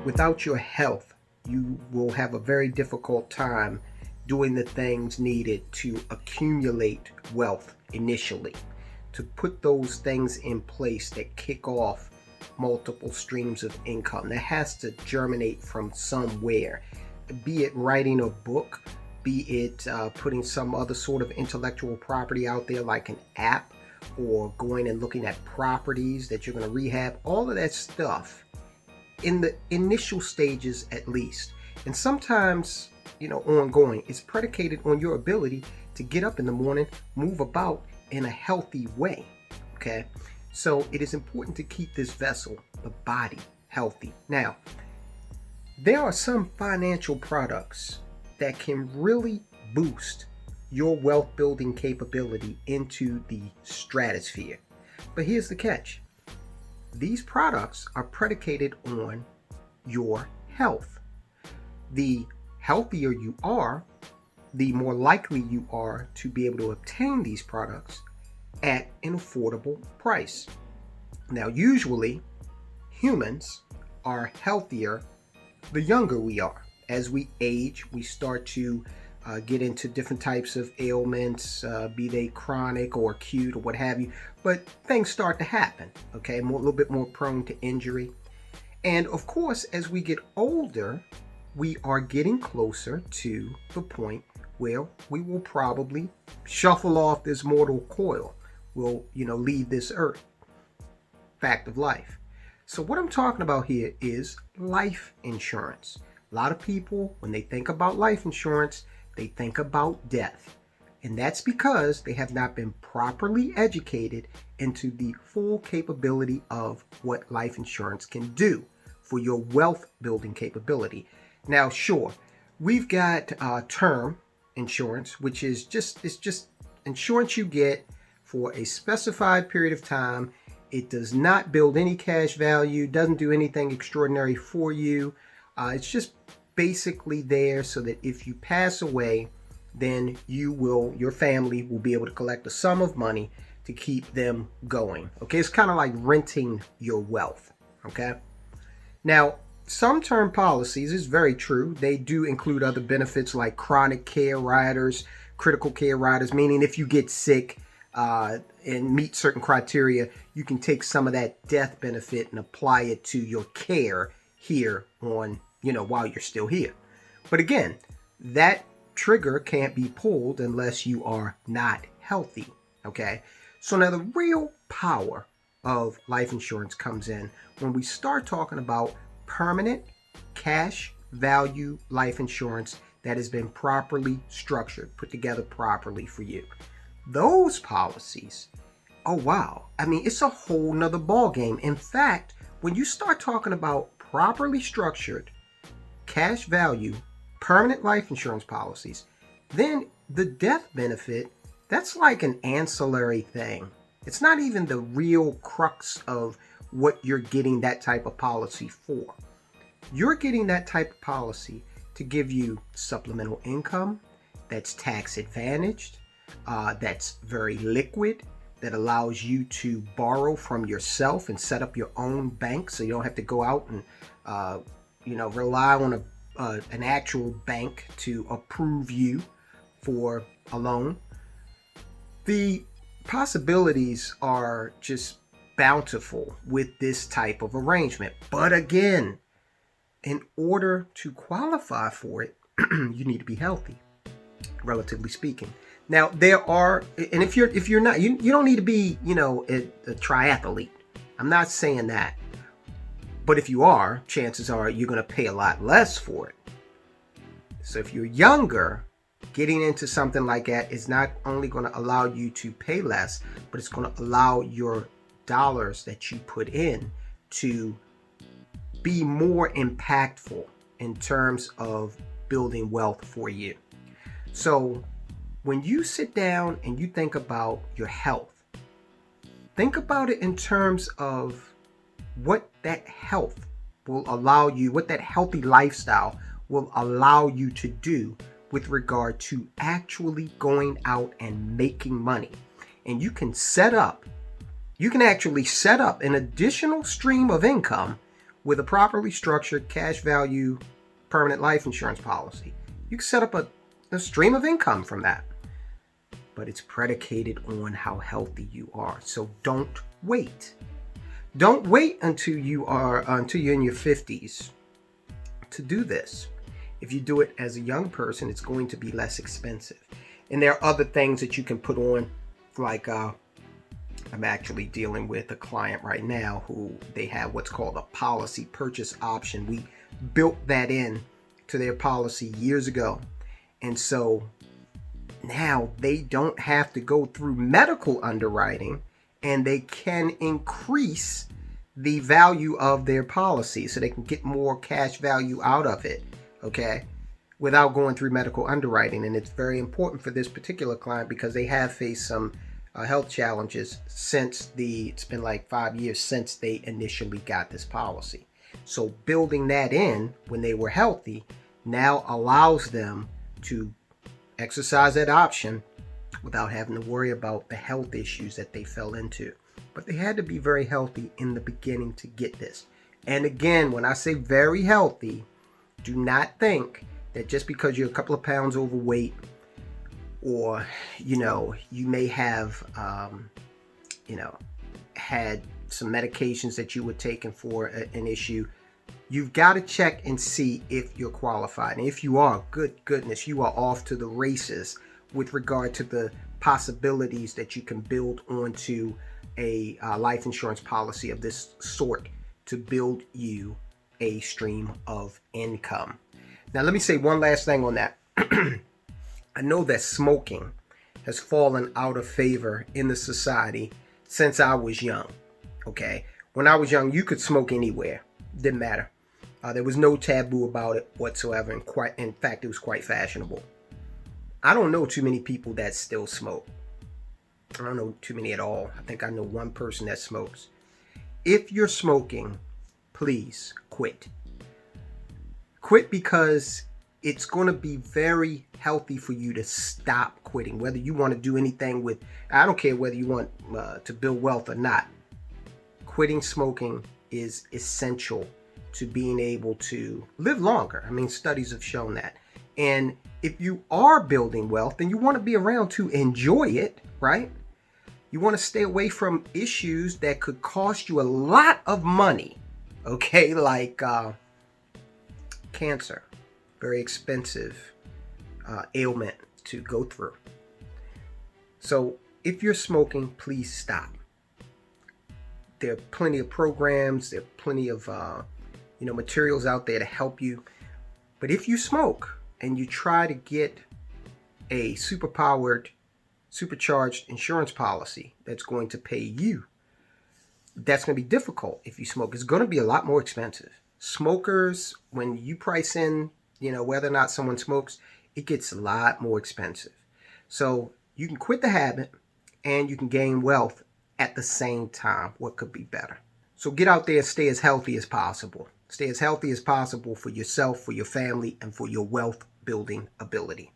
Without your health, you will have a very difficult time doing the things needed to accumulate wealth initially, to put those things in place that kick off multiple streams of income. That has to germinate from somewhere, be it writing a book, be it putting some other sort of intellectual property out there like an app, or going and looking at properties that you're going to rehab. All of that stuff in the initial stages at least, and sometimes ongoing, is predicated on your ability to get up in the morning, move about in a healthy way. Okay, so it is important to keep this vessel, the body, healthy. Now, there are some financial products that can really boost your wealth building capability into the stratosphere. But here's the catch. These products are predicated on your health. The healthier you are, the more likely you are to be able to obtain these products at an affordable price. Now, usually humans are healthier the younger we are. As we age, we start to get into different types of ailments, be they chronic or acute or what have you, but things start to happen, okay? A little bit more prone to injury. And of course, as we get older, we are getting closer to the point where we will probably shuffle off this mortal coil. We'll, leave this earth. Fact of life. So what I'm talking about here is life insurance. A lot of people, when they think about life insurance, they think about death. And that's because they have not been properly educated into the full capability of what life insurance can do for your wealth building capability. Now, sure, we've got term insurance, which is just insurance you get for a specified period of time. It does not build any cash value, doesn't do anything extraordinary for you. It's just basically there so that if you pass away, then your family will be able to collect a sum of money to keep them going. Okay, it's kind of like renting your wealth. Okay, now some term policies, is very true, they do include other benefits like chronic care riders, critical care riders, meaning if you get sick and meet certain criteria, you can take some of that death benefit and apply it to your care here on, while you're still here. But again, that trigger can't be pulled unless you are not healthy. Okay, so now the real power of life insurance comes in when we start talking about permanent cash value life insurance that has been properly structured, put together properly for you. Those policies, oh wow, I mean, it's a whole nother ball game. In fact, when you start talking about properly structured cash value permanent life insurance policies, then the death benefit, that's like an ancillary thing. It's not even the real crux of what you're getting that type of policy for. You're getting that type of policy to give you supplemental income that's tax advantaged, that's very liquid, that allows you to borrow from yourself and set up your own bank so you don't have to go out and rely on an actual bank to approve you for a loan. The possibilities are just bountiful with this type of arrangement. But again, in order to qualify for it, you need to be healthy, relatively speaking. Now, there are, and if you're not, you don't need to be, a triathlete. I'm not saying that. But if you are, chances are you're going to pay a lot less for it. So if you're younger, getting into something like that is not only going to allow you to pay less, but it's going to allow your dollars that you put in to be more impactful in terms of building wealth for you. So when you sit down and you think about your health, think about it in terms of what that health will allow you, what that healthy lifestyle will allow you to do with regard to actually going out and making money. And you can actually set up an additional stream of income with a properly structured cash value permanent life insurance policy, you can set up a stream of income from that. But it's predicated on how healthy you are. So don't wait. Don't wait until you're in your 50s to do this. If you do it as a young person, it's going to be less expensive. And there are other things that you can put on, like I'm actually dealing with a client right now who they have what's called a policy purchase option. We built that in to their policy years ago. And so now they don't have to go through medical underwriting, and they can increase the value of their policy so they can get more cash value out of it, okay, without going through medical underwriting. And it's very important for this particular client because they have faced some health challenges since it's been like 5 years since they initially got this policy. So building that in when they were healthy now allows them to exercise that option without having to worry about the health issues that they fell into. But they had to be very healthy in the beginning to get this. And again, when I say very healthy, do not think that just because you're a couple of pounds overweight, or you may have had some medications that you were taking for an issue. You've got to check and see if you're qualified. And if you are, good goodness, you are off to the races with regard to the possibilities that you can build onto a life insurance policy of this sort to build you a stream of income. Now, let me say one last thing on that. I know that smoking has fallen out of favor in the society since I was young, okay? When I was young, you could smoke anywhere. Didn't matter. There was no taboo about it whatsoever. And in fact, it was quite fashionable. I don't know too many people that still smoke. I don't know too many at all. I think I know one person that smokes. If you're smoking, please quit. Quit, because it's going to be very healthy for you to stop quitting. Whether you want to do anything with, I don't care whether you want to build wealth or not. Quitting smoking is essential to being able to live longer. I mean, studies have shown that. And if you are building wealth, then you want to be around to enjoy it, right? You want to stay away from issues that could cost you a lot of money, okay? Like cancer, very expensive ailment to go through. So if you're smoking, please stop. There are plenty of programs, there are plenty of materials out there to help you. But if you smoke and you try to get a supercharged insurance policy that's going to pay you, that's going to be difficult. If you smoke, it's going to be a lot more expensive. Smokers, when you price in, whether or not someone smokes, it gets a lot more expensive. So you can quit the habit and you can gain wealth at the same time. What could be better? So get out there and stay as healthy as possible. Stay as healthy as possible for yourself, for your family, and for your wealth building ability.